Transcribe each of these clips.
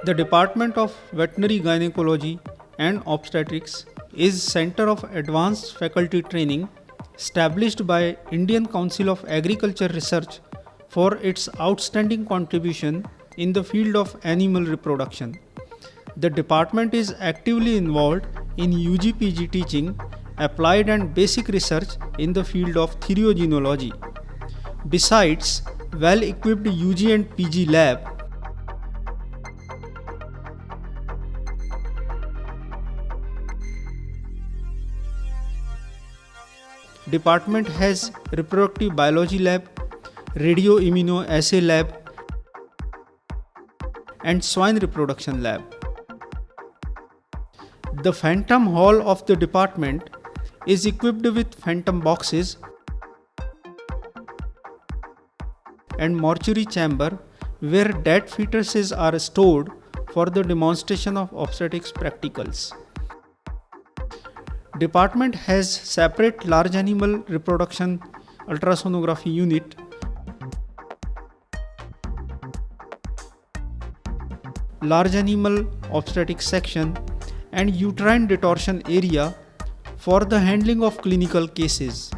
The Department of Veterinary Gynecology and Obstetrics is Center of Advanced Faculty Training established by Indian Council of Agriculture Research for its outstanding contribution in the field of animal reproduction. The department is actively involved in UG/PG teaching, applied and basic research in the field of theriogenology. Besides well-equipped UG and PG lab, department has reproductive biology lab, radioimmunoassay lab, and swine reproduction lab. The phantom hall of the department is equipped with phantom boxes and mortuary chamber where dead fetuses are stored for the demonstration of obstetrics practicals. Department has separate large animal reproduction ultrasonography unit, large animal obstetrics section, and uterine detortion area for the handling of clinical cases.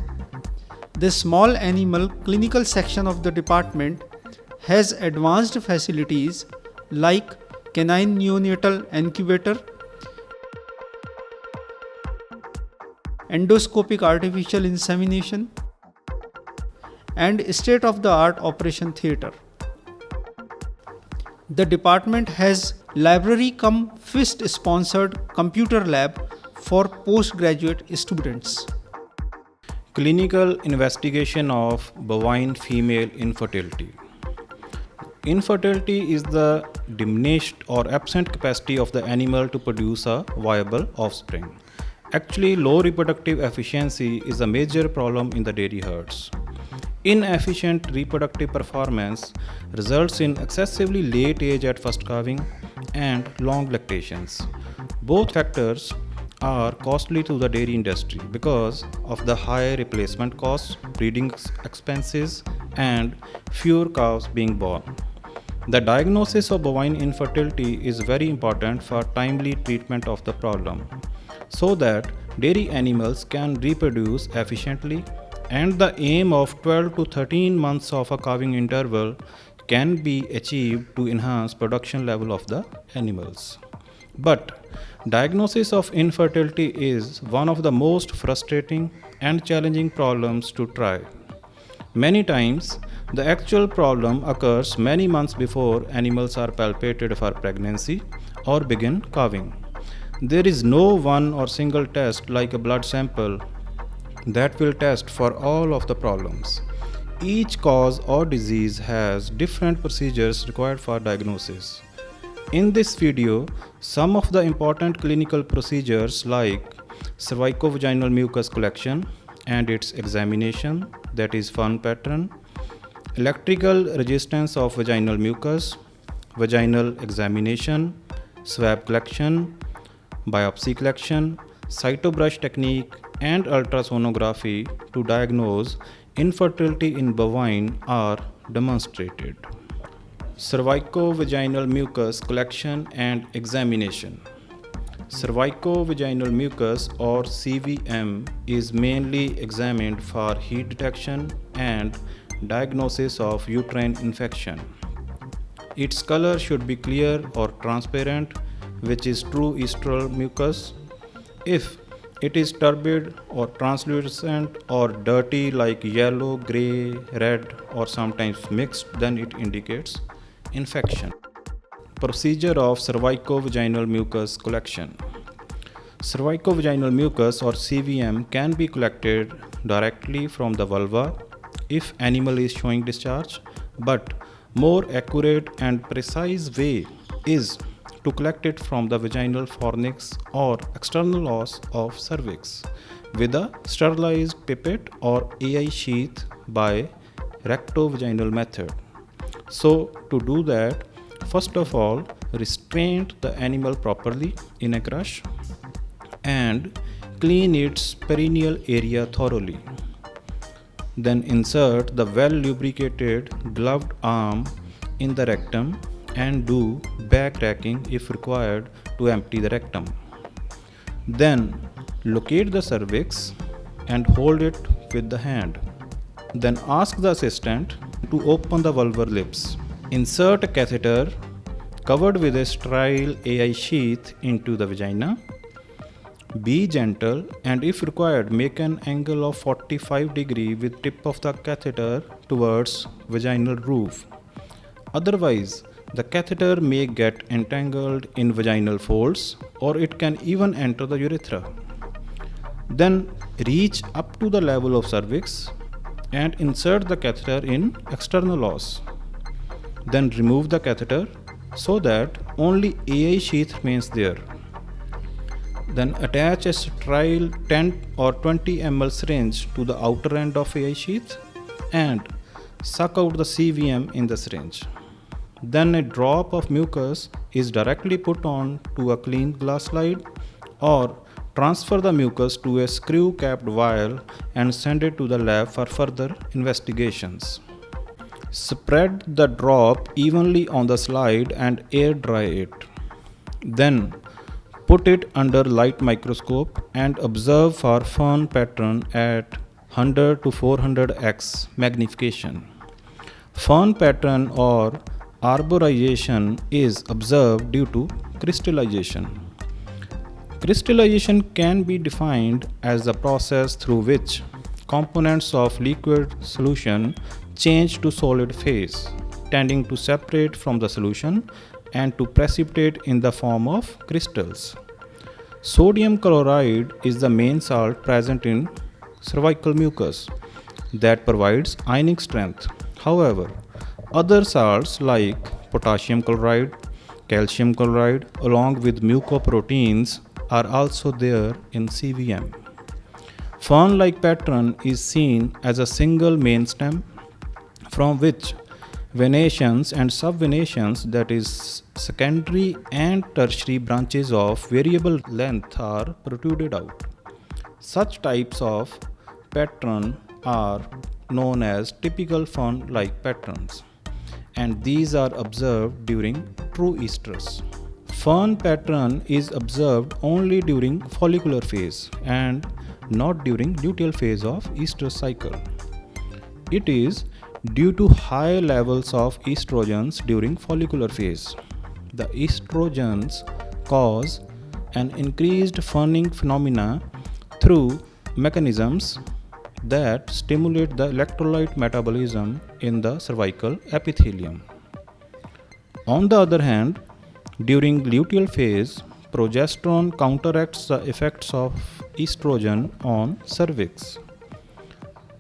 The small animal clinical section of the department has advanced facilities like canine neonatal incubator, endoscopic artificial insemination, and state-of-the-art operation theatre. The department has library cum FIST sponsored computer lab for postgraduate students. Clinical investigation of bovine female infertility. Infertility is the diminished or absent capacity of the animal to produce a viable offspring. Actually, low reproductive efficiency is a major problem in the dairy herds. Inefficient reproductive performance results in excessively late age at first calving and long lactations. Both factors are costly to the dairy industry because of the high replacement costs, breeding expenses, and fewer calves being born. The diagnosis of bovine infertility is very important for timely treatment of the problem so that dairy animals can reproduce efficiently, and the aim of 12 to 13 months of a calving interval can be achieved to enhance production level of the animals. But diagnosis of infertility is one of the most frustrating and challenging problems to try. Many times, the actual problem occurs many months before animals are palpated for pregnancy or begin calving. There is no one or single test like a blood sample that will test for all of the problems. Each cause or disease has different procedures required for diagnosis. In this video, some of the important clinical procedures like cervicovaginal mucus collection and its examination, that is Fun pattern, electrical resistance of vaginal mucus, vaginal examination, swab collection, biopsy collection, cytobrush technique, and ultrasonography to diagnose infertility in bovine are demonstrated. Cervicovaginal mucus collection and examination. Cervicovaginal mucus or CVM is mainly examined for heat detection and diagnosis of uterine infection. Its color should be clear or transparent, which is true estrous mucus. If it is turbid or translucent or dirty like yellow, gray, red, or sometimes mixed, then it indicates infection. Procedure of cervicovaginal mucus collection. Cervicovaginal mucus or CVM can be collected directly from the vulva if animal is showing discharge, but more accurate and precise way is to collect it from the vaginal fornix or external os of cervix with a sterilized pipette or AI sheath by rectovaginal method. So to do that, first of all, restrain the animal properly in a crush and clean its perineal area thoroughly. Then insert the well lubricated gloved arm in the rectum and do back racking if required to empty the rectum. Then locate the cervix and hold it with the hand. Then ask the assistant to open the vulvar lips. Insert a catheter covered with a sterile AI sheath into the vagina. Be gentle and if required make an angle of 45 degree with tip of the catheter towards vaginal roof. Otherwise, the catheter may get entangled in vaginal folds or it can even enter the urethra. Then reach up to the level of cervix and insert the catheter in external os. Then remove the catheter so that only AI sheath remains there. Then attach a sterile 10 or 20 ml syringe to the outer end of AI sheath and suck out the CVM in the syringe. Then a drop of mucus is directly put on to a clean glass slide or transfer the mucus to a screw capped vial and send it to the lab for further investigations. Spread the drop evenly on the slide and air dry it. Then put it under light microscope and observe for Fern pattern at 100 to 400x magnification. Fern pattern or arborization is observed due to crystallization. Crystallization can be defined as the process through which components of liquid solution change to solid phase, tending to separate from the solution and to precipitate in the form of crystals. Sodium chloride is the main salt present in cervical mucus that provides ionic strength. However, other salts like potassium chloride, calcium chloride along with mucoproteins are also there in CVM. Fern-like pattern is seen as a single main stem from which venations and subvenations, that is secondary and tertiary branches of variable length, are protruded out. Such types of pattern are known as typical fern-like patterns, and these are observed during true estrus. Fern pattern is observed only during follicular phase and not during luteal phase of estrus cycle. It is due to high levels of estrogens during follicular phase. The estrogens cause an increased ferning phenomena through mechanisms that stimulate the electrolyte metabolism in the cervical epithelium. On the other hand, during luteal phase, progesterone counteracts the effects of estrogen on cervix.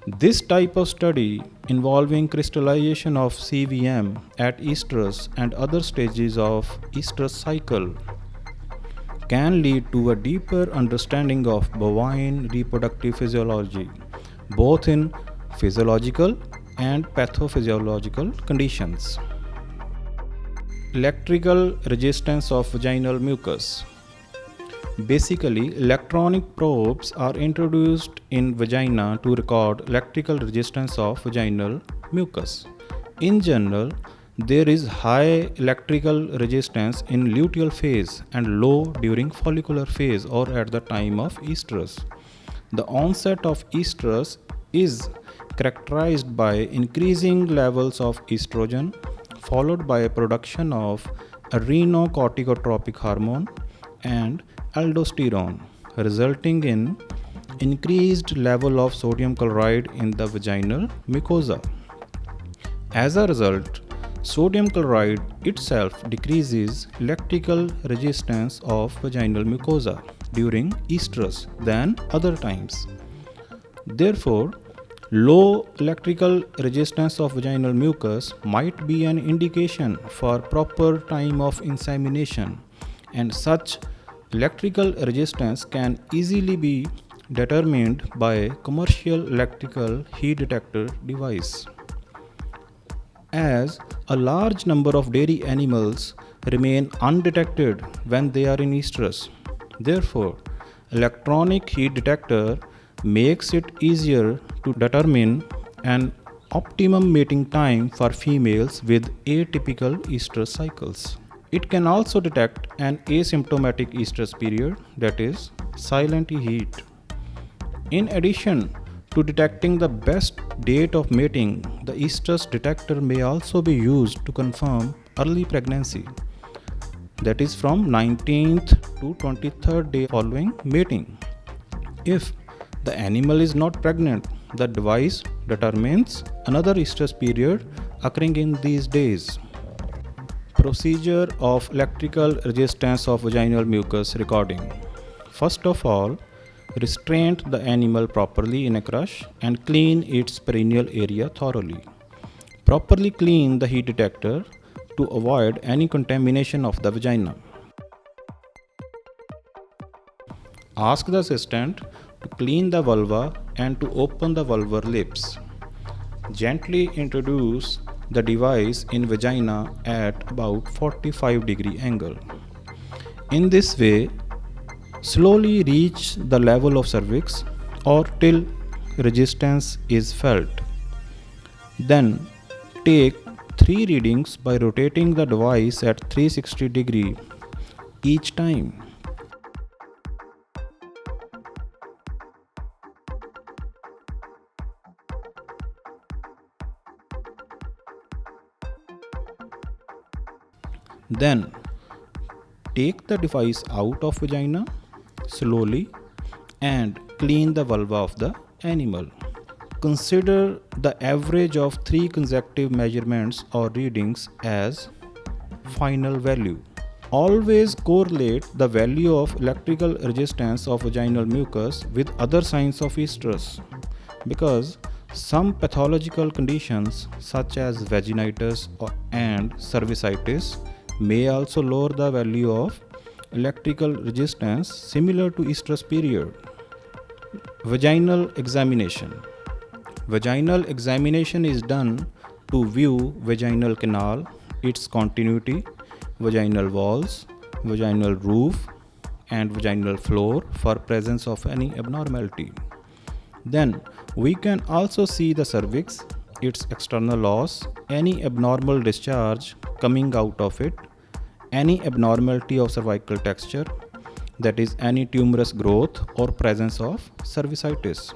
This type of study involving crystallization of CVM at estrus and other stages of estrus cycle can lead to a deeper understanding of bovine reproductive physiology, both in physiological and pathophysiological conditions. Electrical resistance of vaginal mucus. Basically, electronic probes are introduced in vagina to record electrical resistance of vaginal mucus. In general, there is high electrical resistance in luteal phase and low during follicular phase or at the time of estrus. The onset of estrus is characterized by increasing levels of estrogen followed by a production of adrenocorticotropic hormone and aldosterone, resulting in increased level of sodium chloride in the vaginal mucosa. As a result, sodium chloride itself decreases electrical resistance of vaginal mucosa during estrus than other times. Therefore, low electrical resistance of vaginal mucus might be an indication for proper time of insemination, and such electrical resistance can easily be determined by a commercial electrical heat detector device. As a large number of dairy animals remain undetected when they are in estrus, therefore, electronic heat detector makes it easier to determine an optimum mating time for females with atypical estrus cycles. It can also detect an asymptomatic estrus period, that is, silent heat. In addition to detecting the best date of mating, the estrus detector may also be used to confirm early pregnancy, that is from 19th to 23rd day following mating. If the animal is not pregnant, the device determines another estrus period occurring in these days. Procedure of electrical resistance of vaginal mucus recording. First of all, restrain the animal properly in a crush and clean its perineal area thoroughly. Properly clean the heat detector to avoid any contamination of the vagina. Ask the assistant to clean the vulva and to open the vulvar lips. Gently introduce the device in vagina at about 45-degree angle. In this way, slowly reach the level of cervix or till resistance is felt. Then take 3 readings by rotating the device at 360 degree each time. Then take the device out of vagina slowly and clean the vulva of the animal. Consider the average of 3 consecutive measurements or readings as final value. Always correlate the value of electrical resistance of vaginal mucus with other signs of estrus, because some pathological conditions such as vaginitis and cervicitis may also lower the value of electrical resistance similar to estrus period. Vaginal examination. Vaginal examination is done to view vaginal canal, its continuity, vaginal walls, vaginal roof, and vaginal floor for presence of any abnormality. Then we can also see the cervix, its external loss, any abnormal discharge coming out of it, any abnormality of cervical texture, that is any tumorous growth or presence of cervicitis.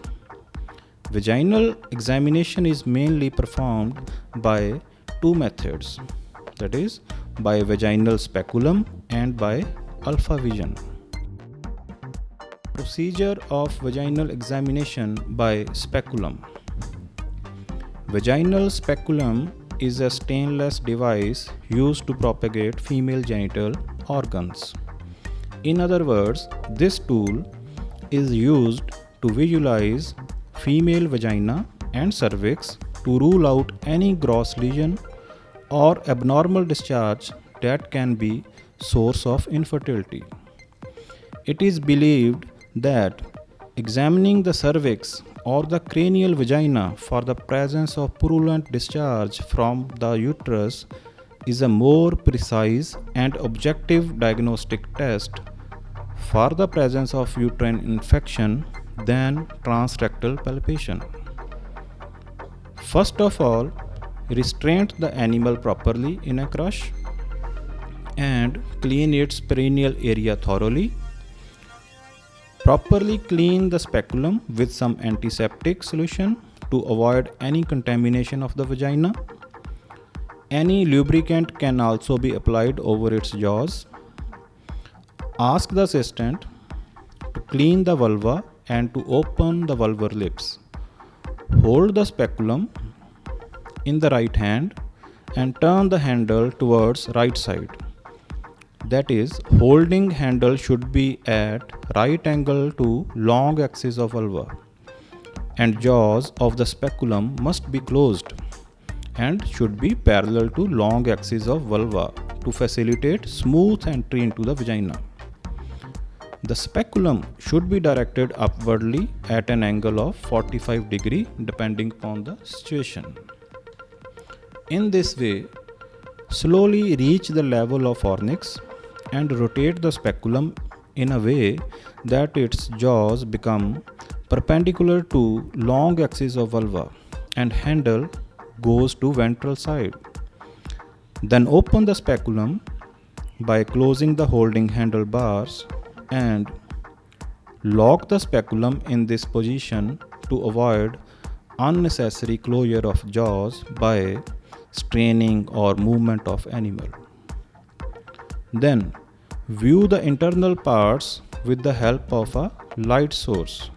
Vaginal examination is mainly performed by 2 methods, that is by vaginal speculum and by alpha vision. Procedure of vaginal examination by speculum. Vaginal speculum is a stainless device used to propagate female genital organs. In other words, this tool is used to visualize female vagina and cervix to rule out any gross lesion or abnormal discharge that can be source of infertility. It is believed that examining the cervix or the cranial vagina for the presence of purulent discharge from the uterus is a more precise and objective diagnostic test for the presence of uterine infection than transrectal palpation. First of all, restrain the animal properly in a crush and clean its perineal area thoroughly. Properly clean the speculum with some antiseptic solution to avoid any contamination of the vagina. Any lubricant can also be applied over its jaws. Ask the assistant to clean the vulva and to open the vulvar lips. Hold the speculum in the right hand and turn the handle towards right side. That is, holding handle should be at right angle to long axis of vulva, and jaws of the speculum must be closed and should be parallel to long axis of vulva to facilitate smooth entry into the vagina. The speculum should be directed upwardly at an angle of 45 degree depending upon the situation. In this way, slowly reach the level of fornix and rotate the speculum in a way that its jaws become perpendicular to long axis of vulva and handle goes to ventral side. Then open the speculum by closing the holding handlebars and lock the speculum in this position to avoid unnecessary closure of jaws by straining or movement of animal. Then view the internal parts with the help of a light source,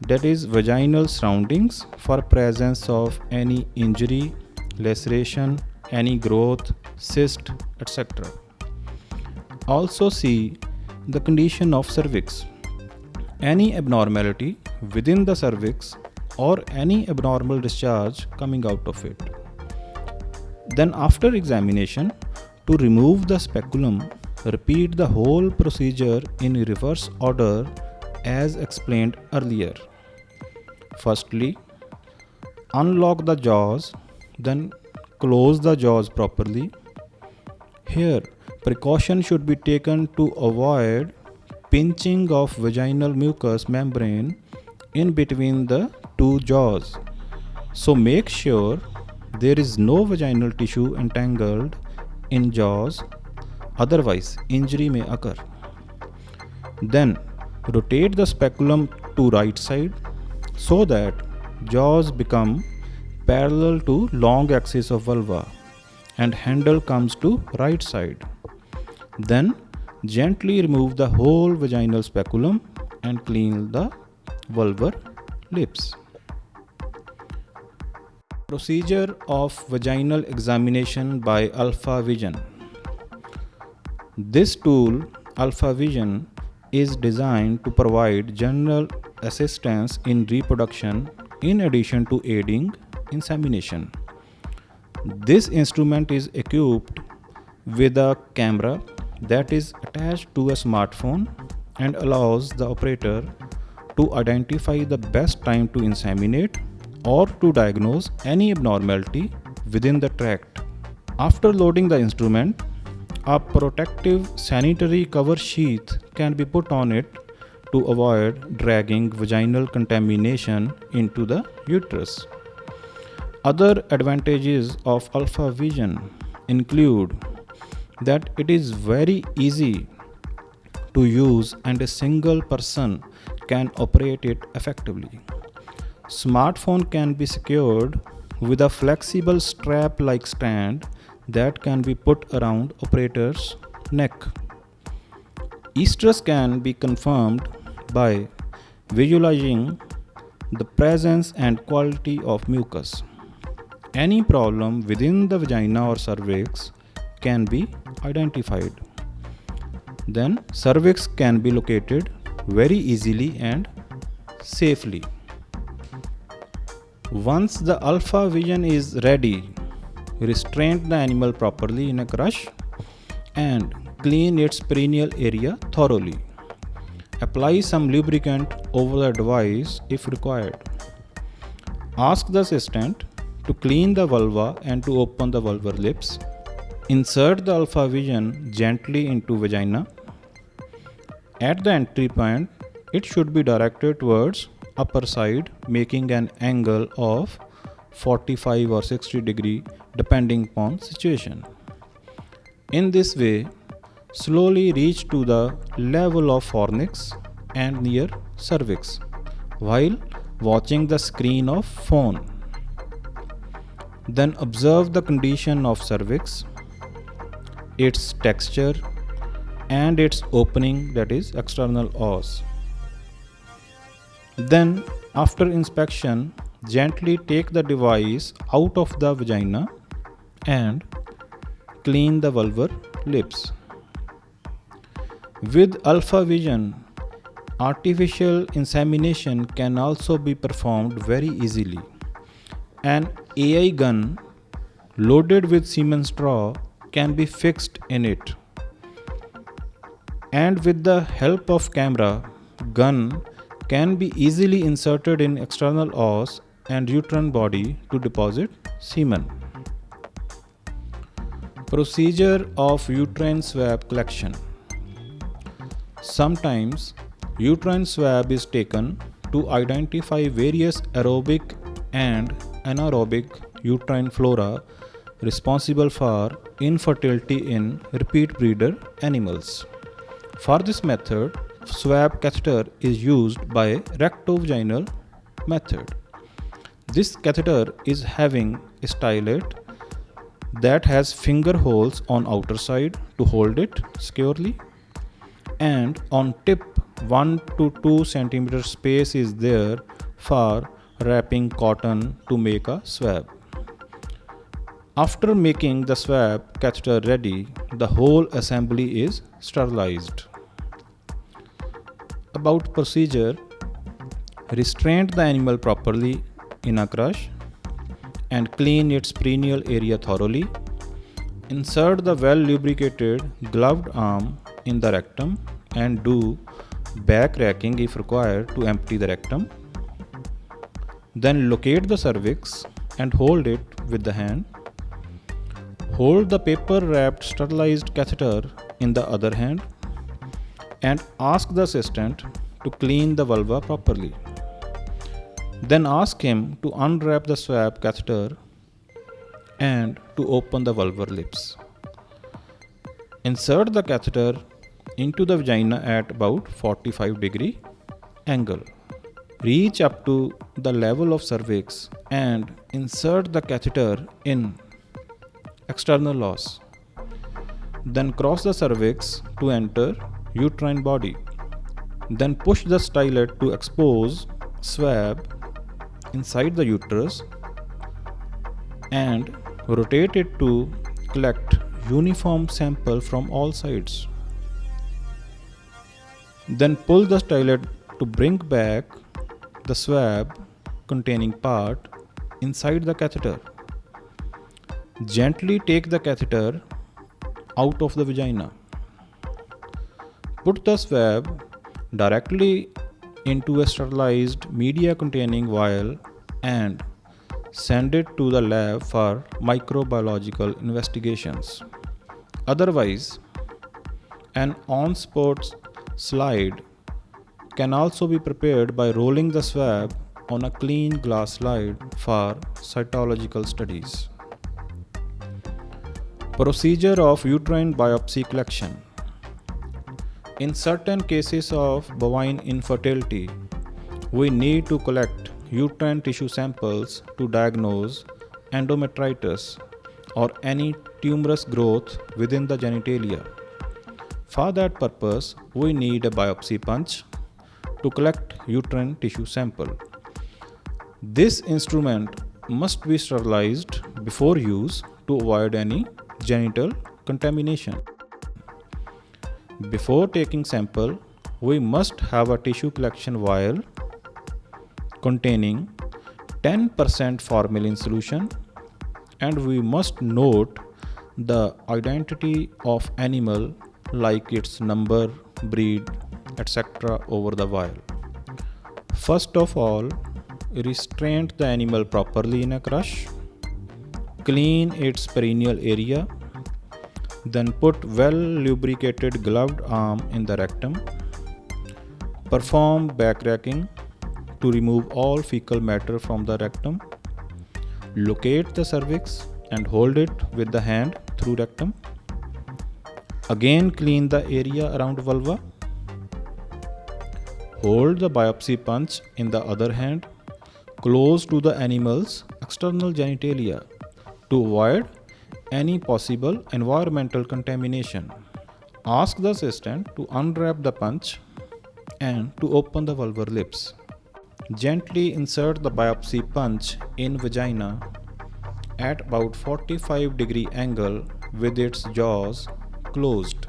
that is vaginal surroundings, for presence of any injury, laceration, any growth, cyst, etc. Also see the condition of cervix. Any abnormality within the cervix or any abnormal discharge coming out of it. Then after examination, to remove the speculum, repeat the whole procedure in reverse order as explained earlier. Firstly, unlock the jaws, then close the jaws properly. Here, precaution should be taken to avoid pinching of vaginal mucous membrane in between the two jaws. So make sure there is no vaginal tissue entangled in jaws, otherwise injury may occur. Then rotate the speculum to right side so that jaws become parallel to long axis of vulva and handle comes to right side. Then gently remove the whole vaginal speculum and clean the vulvar lips. Procedure of vaginal examination by Alpha Vision. This tool, Alpha Vision, is designed to provide general assistance in reproduction in addition to aiding insemination. This instrument is equipped with a camera that is attached to a smartphone and allows the operator to identify the best time to inseminate or to diagnose any abnormality within the tract. After loading the instrument, a protective sanitary cover sheath can be put on it to avoid dragging vaginal contamination into the uterus. Other advantages of Alpha Vision include that it is very easy to use and a single person can operate it effectively. Smartphone can be secured with a flexible strap-like stand that can be put around operator's neck. Estrus can be confirmed by visualizing the presence and quality of mucus. Any problem within the vagina or cervix can be identified. Then cervix can be located very easily and safely. Once the Alpha Vision is ready, restrain the animal properly in a crush and clean its perineal area thoroughly. Apply some lubricant over the device if required. Ask the assistant to clean the vulva and to open the vulvar lips. Insert the Alpha Vision gently into vagina. At the entry point, it should be directed towards upper side, making an angle of 45 or 60 degree depending upon situation. In this way, slowly reach to the level of fornix and near cervix while watching the screen of phone. Then observe the condition of cervix, its texture and its opening, that is external os. Then after inspection, gently take the device out of the vagina and clean the vulvar lips. With Alpha Vision, artificial insemination can also be performed very easily. An AI gun loaded with semen straw can be fixed in it. And with the help of camera, gun can be easily inserted in external os and uterine body to deposit semen. Procedure of uterine swab collection. Sometimes uterine swab is taken to identify various aerobic and anaerobic uterine flora responsible for infertility in repeat breeder animals. For this method, swab catheter is used by rectovaginal method. This catheter is having a stylet that has finger holes on outer side to hold it securely, and on tip 1 to 2 centimeter space is there for wrapping cotton to make a swab. After making the swab catheter ready, the whole assembly is sterilized. About procedure: restrain the animal properly in a crush and clean its perineal area thoroughly. Insert the well lubricated gloved arm in the rectum and do back racking if required to empty the rectum. Then locate the cervix and hold it with the hand. Hold the paper wrapped sterilized catheter in the other hand and ask the assistant to clean the vulva properly. Then ask him to unwrap the swab catheter and to open the vulvar lips. Insert the catheter into the vagina at about 45-degree angle. Reach up to the level of cervix and insert the catheter in external os. Then cross the cervix to enter uterine body. Then push the stylet to expose swab inside the uterus and rotate it to collect uniform sample from all sides. Then pull the stylet to bring back the swab containing part inside the catheter. Gently take the catheter out of the vagina. Put the swab directly into a sterilized media containing vial and send it to the lab for microbiological investigations. Otherwise, an on-spot slide can also be prepared by rolling the swab on a clean glass slide for cytological studies. Procedure of uterine biopsy collection. In certain cases of bovine infertility, we need to collect uterine tissue samples to diagnose endometritis or any tumorous growth within the genitalia. For that purpose, we need a biopsy punch to collect uterine tissue sample. This instrument must be sterilized before use to avoid any genital contamination. Before taking sample, we must have a tissue collection vial containing 10% formalin solution, and we must note the identity of animal like its number, breed, etc. over the vial. First of all, restrain the animal properly in a crush. Clean its perineal area. Then put well lubricated gloved arm in the rectum. Perform back racking to remove all fecal matter from the rectum. Locate the cervix and hold it with the hand through rectum. Again clean the area around vulva. Hold the biopsy punch in the other hand close to the animal's external genitalia to avoid any possible environmental contamination. Ask the assistant to unwrap the punch and to open the vulvar lips. Gently insert the biopsy punch in vagina at about 45-degree angle with its jaws closed.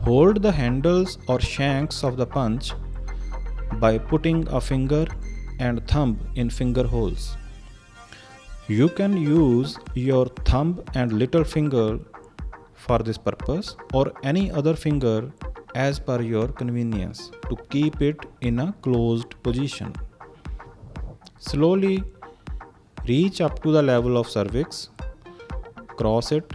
Hold the handles or shanks of the punch by putting a finger and thumb in finger holes. You can use your thumb and little finger for this purpose or any other finger as per your convenience to keep it in a closed position. Slowly reach up to the level of cervix, cross it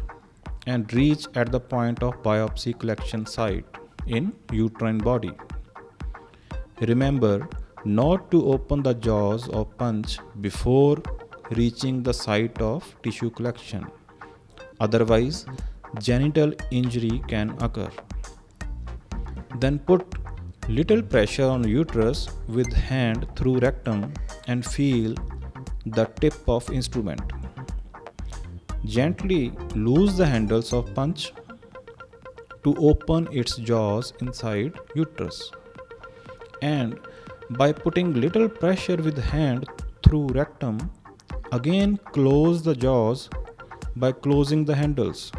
and reach at the point of biopsy collection site in uterine body. Remember not to open the jaws of punch before reaching the site of tissue collection. Otherwise, genital injury can occur. Then put little pressure on uterus with hand through rectum and feel the tip of instrument. Gently loose the handles of punch to open its jaws inside uterus. And by putting little pressure with hand through rectum, again close the jaws by closing the handles.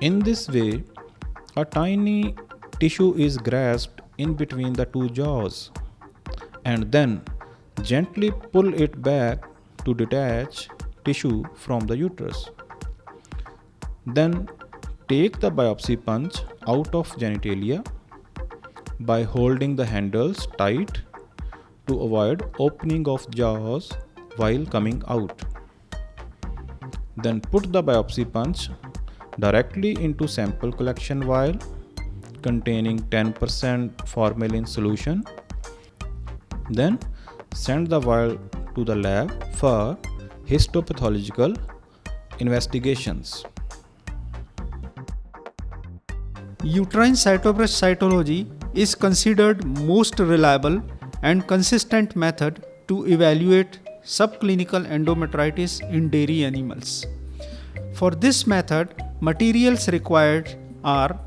In this way, a tiny tissue is grasped in between the two jaws, and then gently pull it back to detach tissue from the uterus. Then take the biopsy punch out of genitalia by holding the handles tight to avoid opening of jaws while coming out. Then put the biopsy punch directly into sample collection vial containing 10% formalin solution. Then send the vial to the lab for histopathological investigations. Uterine cytobrush cytology is considered most reliable and consistent method to evaluate subclinical endometritis in dairy animals. For this method, materials required are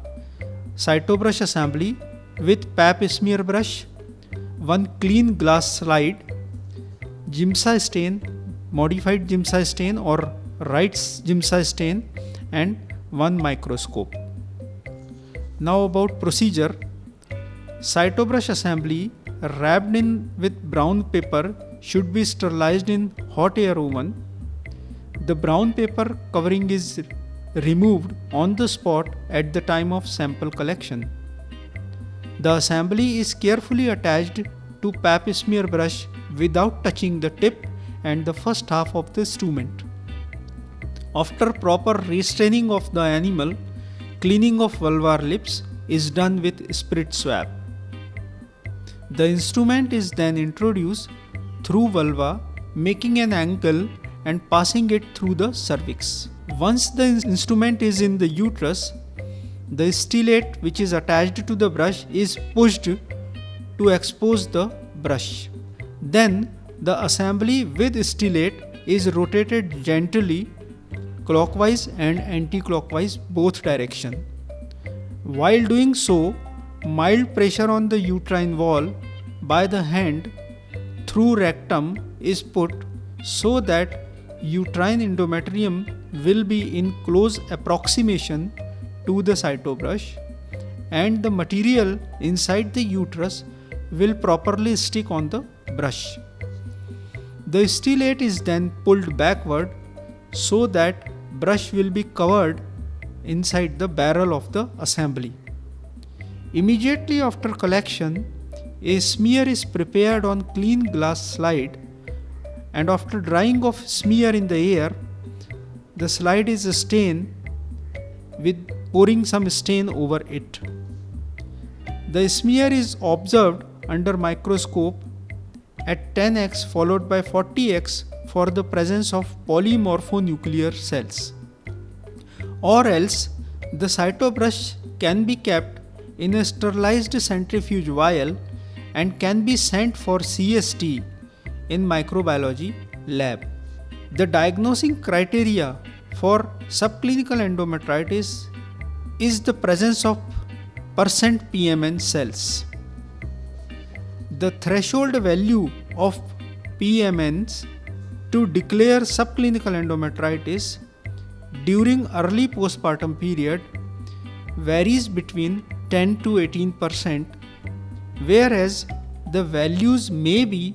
cytobrush assembly with pap smear brush, one clean glass slide, Giemsa stain, modified Giemsa stain or Wright's Giemsa stain, and one microscope. Now about procedure. Cytobrush assembly wrapped in with brown paper should be sterilized in hot air oven. The brown paper covering is removed on the spot at the time of sample collection. The assembly is carefully attached to pap smear brush without touching the tip and the first half of the instrument. After proper restraining of the animal, cleaning of vulvar lips is done with spirit swab. The instrument is then introduced through vulva, making an angle and passing it through the cervix. Once the instrument is in the uterus, the stellate which is attached to the brush is pushed to expose the brush. Then the assembly with stellate is rotated gently clockwise and anti-clockwise both direction. While doing so, mild pressure on the uterine wall by the hand through rectum is put so that uterine endometrium will be in close approximation to the cytobrush and the material inside the uterus will properly stick on the brush. The stellate is then pulled backward so that brush will be covered inside the barrel of the assembly. Immediately after collection, a smear is prepared on clean glass slide, and after drying of smear in the air, the slide is stained with pouring some stain over it. The smear is observed under microscope at 10x followed by 40x for the presence of polymorphonuclear cells. Or else, the cytobrush can be kept in a sterilized centrifuge vial and can be sent for CST in microbiology lab. The diagnosing criteria for subclinical endometritis is the presence of percent PMN cells. The threshold value of PMNs to declare subclinical endometritis during early postpartum period varies between 10 to 18%, whereas the values may be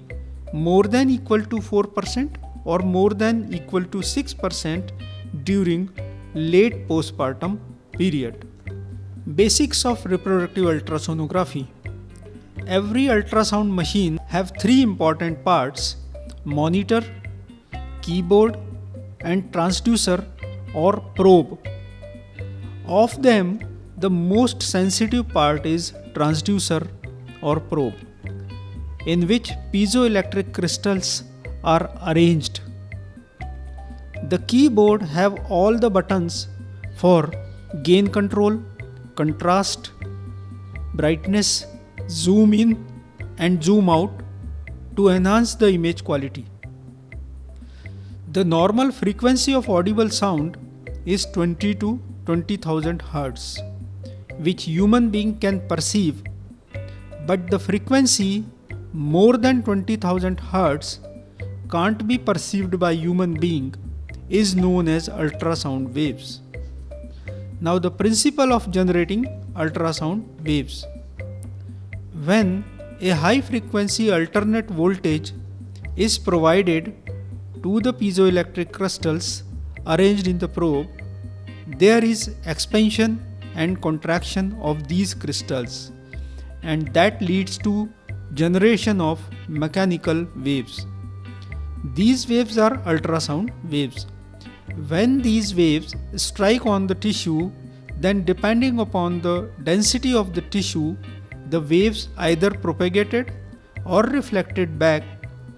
more than equal to 4% or more than equal to 6% during late postpartum period. Basics of reproductive ultrasonography. Every ultrasound machine have three important parts: monitor, keyboard and transducer or probe. Of them, the most sensitive part is transducer or probe. in which piezoelectric crystals are arranged. The keyboard have all the buttons for gain control, contrast, brightness, zoom in and zoom out to enhance the image quality. The normal frequency of audible sound is 20 to 20,000 Hz, which human being can perceive, but the frequency more than 20,000 Hz can't be perceived by human being is known as ultrasound waves. Now the principle of generating ultrasound waves. When a high frequency alternate voltage is provided to the piezoelectric crystals arranged in the probe, there is expansion and contraction of these crystals, and that leads to generation of mechanical waves. These waves are ultrasound waves. When these waves strike on the tissue, then depending upon the density of the tissue, the waves either propagated or reflected back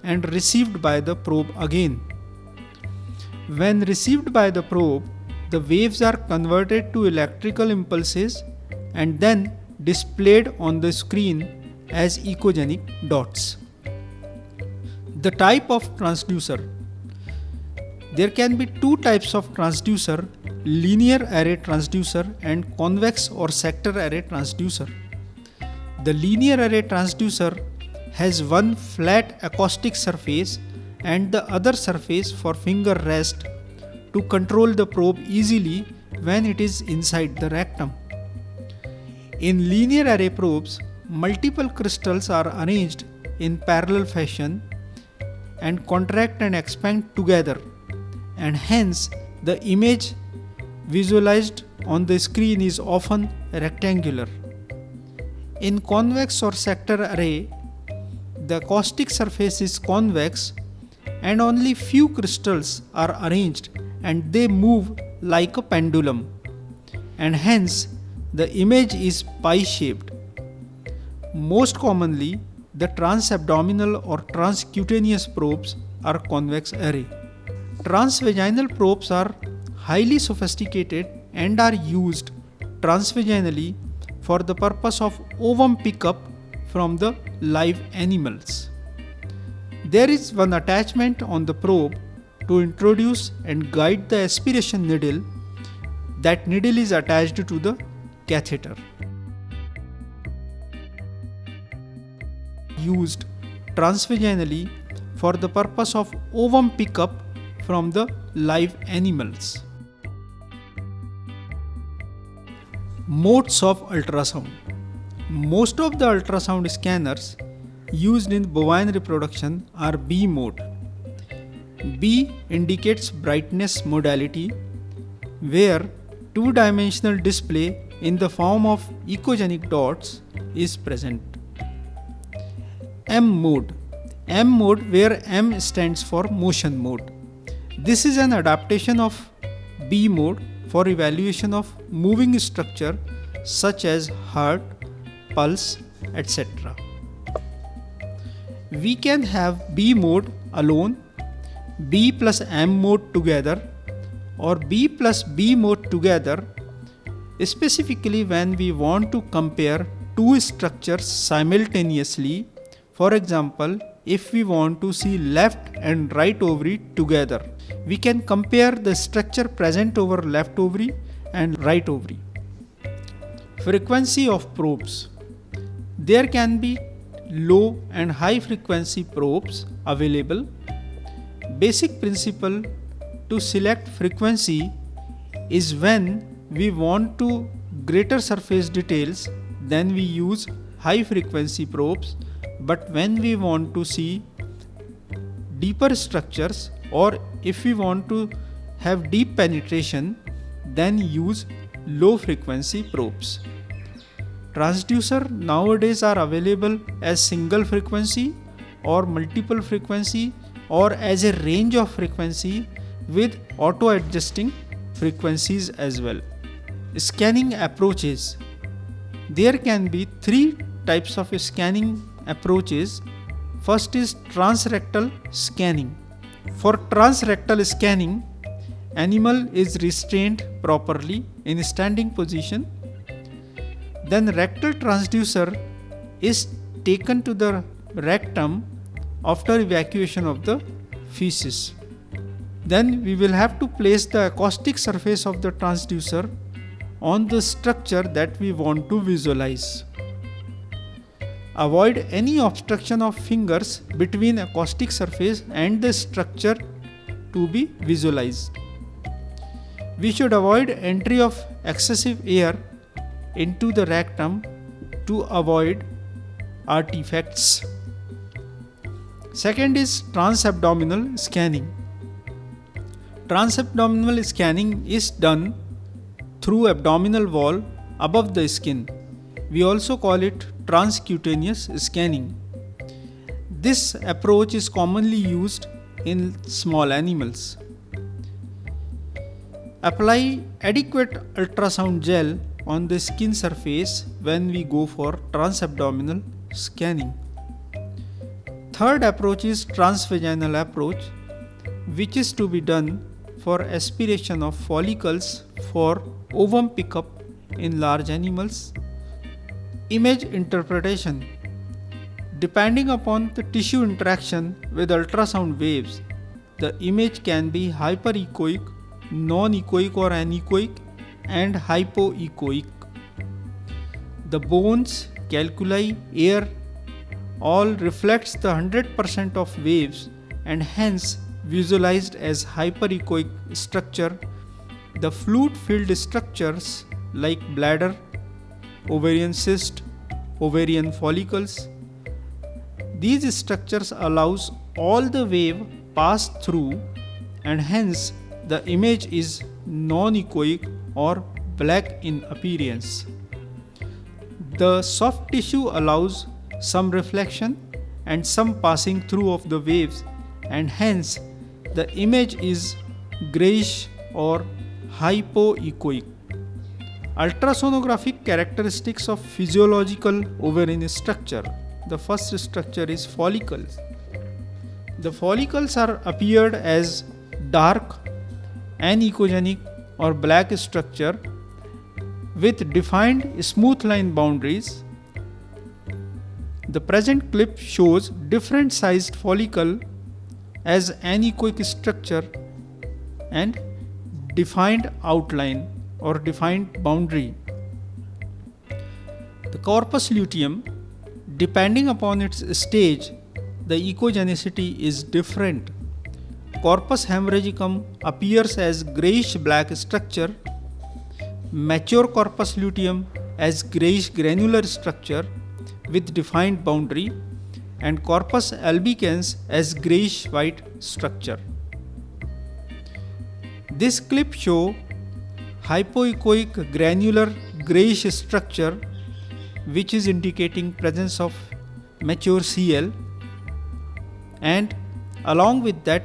and received by the probe again. When received by the probe, the waves are converted to electrical impulses and then displayed on the screen as echogenic dots. The type of transducer. There can be two types of transducer: linear array transducer and convex or sector array transducer. The linear array transducer has one flat acoustic surface and the other surface for finger rest to control the probe easily when it is inside the rectum. In linear array probes, multiple crystals are arranged in parallel fashion and contract and expand together, and hence the image visualized on the screen is often rectangular. In convex or sector array, the acoustic surface is convex and only few crystals are arranged and they move like a pendulum, and hence the image is pie-shaped. Most commonly, the transabdominal or transcutaneous probes are convex array. Transvaginal probes are highly sophisticated and are used transvaginally for the purpose of ovum pickup from the live animals. There is one attachment on the probe to introduce and guide the aspiration needle. That needle is attached to the catheter. Used transvaginally for the purpose of ovum pickup from the live animals. Modes of ultrasound. Most of the ultrasound scanners used in bovine reproduction are B mode. B indicates brightness modality, where two-dimensional display in the form of echogenic dots is present. M mode. M mode, where M stands for motion mode. This is an adaptation of B mode for evaluation of moving structure such as heart, pulse, etc. We can have B mode alone, B plus M mode together, or B plus B mode together, specifically when we want to compare two structures simultaneously. For example, if we want to see left and right ovary together, we can compare the structure present over left ovary and right ovary. Frequency of probes. There can be low and high frequency probes available. Basic principle to select frequency is when we want to greater surface details, then we use high frequency probes, but when we want to see deeper structures or if we want to have deep penetration, then use low frequency probes. Transducer nowadays are available as single frequency or multiple frequency or as a range of frequency with auto adjusting frequencies as well. Scanning approaches. There can be three types of scanning approaches. First is transrectal scanning. For transrectal scanning, animal is restrained properly in standing position. Then rectal transducer is taken to the rectum after evacuation of the feces. Then we will have to place the acoustic surface of the transducer on the structure that we want to visualize. Avoid any obstruction of fingers between acoustic surface and the structure to be visualized. We should avoid entry of excessive air into the rectum to avoid artifacts. Second is transabdominal scanning. Transabdominal scanning is done through abdominal wall above the skin. We also call it transcutaneous scanning. This approach is commonly used in small animals. Apply adequate ultrasound gel on the skin surface when we go for transabdominal scanning. Third approach is transvaginal approach, which is to be done for aspiration of follicles for ovum pickup in large animals. Image interpretation. Depending upon the tissue interaction with ultrasound waves, the image can be hyperechoic, non-echoic or anechoic, and hypoechoic. The bones, calculi, air all reflects the 100% of waves and hence visualized as hyperechoic structure. The fluid-filled structures like bladder, ovarian cyst, ovarian follicles. These structures allows all the wave pass through and hence the image is non-echoic or black in appearance. The soft tissue allows some reflection and some passing through of the waves and hence the image is grayish or hypoechoic. Ultrasonographic characteristics of physiological ovarian structure. The first structure is follicles. The follicles are appeared as dark, anechogenic or black structure with defined smooth line boundaries. The present clip shows different sized follicle as anechoic structure and defined outline or defined boundary. The corpus luteum, depending upon its stage, the echogenicity is different. Corpus haemorrhagicum appears as greyish black structure, mature corpus luteum as greyish granular structure with defined boundary, and corpus albicans as greyish white structure. This clip shows hypoechoic granular greyish structure which is indicating presence of mature CL, and along with that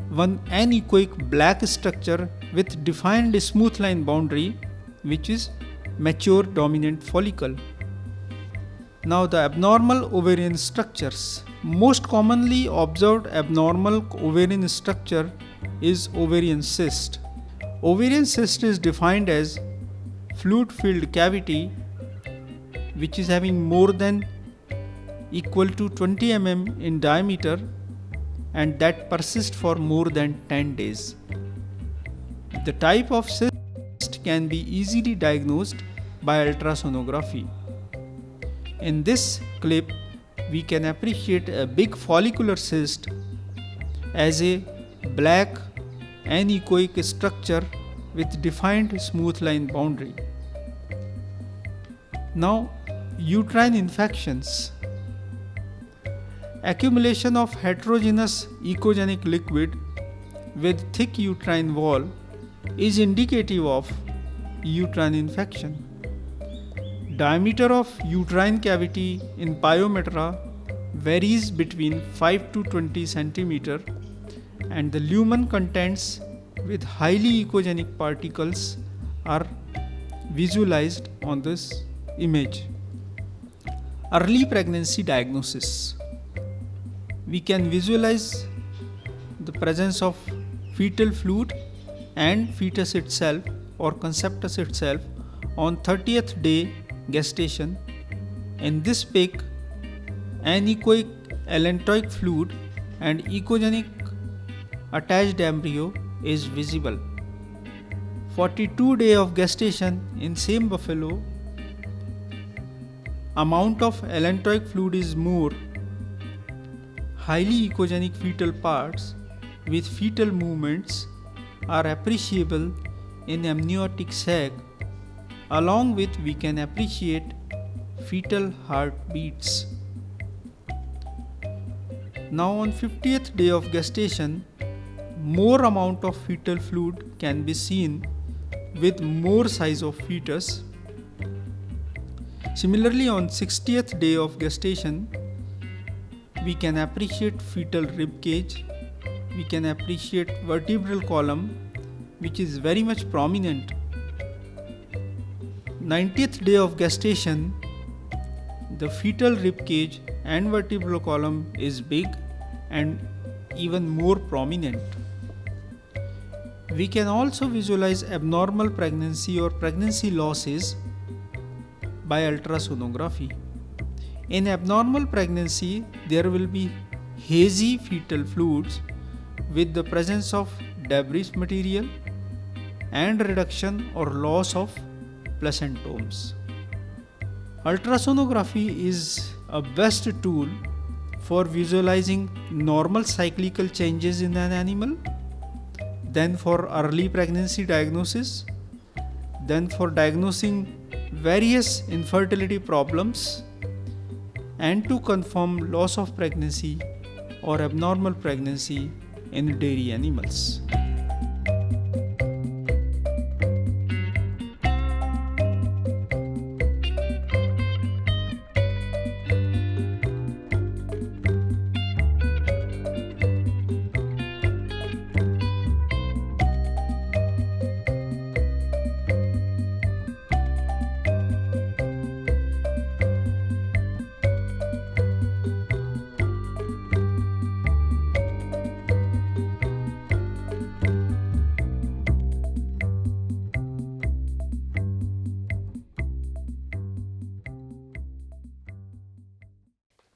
one anechoic black structure with defined smooth line boundary which is mature dominant follicle. Now the abnormal ovarian structures. Most commonly observed abnormal ovarian structure is ovarian cyst. Ovarian cyst is defined as fluid-filled cavity which is having more than equal to 20 mm in diameter and that persists for more than 10 days. The type of cyst can be easily diagnosed by ultrasonography. In this clip, we can appreciate a big follicular cyst as a black anechoic structure with defined smooth line boundary. Now, uterine infections. Accumulation of heterogeneous echogenic liquid with thick uterine wall is indicative of uterine infection. Diameter of uterine cavity in pyometra varies between 5 to 20 cm and the lumen contents with highly echogenic particles are visualized on this image. Early pregnancy diagnosis. we can visualize the presence of fetal fluid and fetus itself or conceptus itself on 30th day gestation. In this pic, anechoic allantoic fluid and echogenic attached embryo is visible. 42 day of gestation in same buffalo, amount of allantoic fluid is more. Highly echogenic fetal parts with fetal movements are appreciable in amniotic sac. Along with we can appreciate fetal heartbeats. Now on 50th day of gestation, more amount of fetal fluid can be seen with more size of fetus. Similarly, on 60th day of gestation, we can appreciate fetal rib cage, we can appreciate vertebral column which is very much prominent. 90th day of gestation, the fetal rib cage and vertebral column is big and even more prominent. We can also visualize abnormal pregnancy or pregnancy losses by ultrasonography. In abnormal pregnancy, there will be hazy fetal fluids with the presence of debris material and reduction or loss of placentomes. Ultrasonography is a best tool for visualizing normal cyclical changes in an animal, then for early pregnancy diagnosis, then for diagnosing various infertility problems, and to confirm loss of pregnancy or abnormal pregnancy in dairy animals.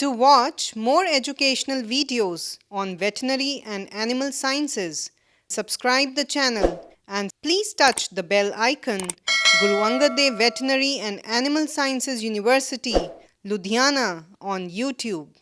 To watch more educational videos on veterinary and animal sciences, subscribe the channel and please touch the bell icon. Guru Angad Dev Veterinary and Animal Sciences University, Ludhiana on YouTube.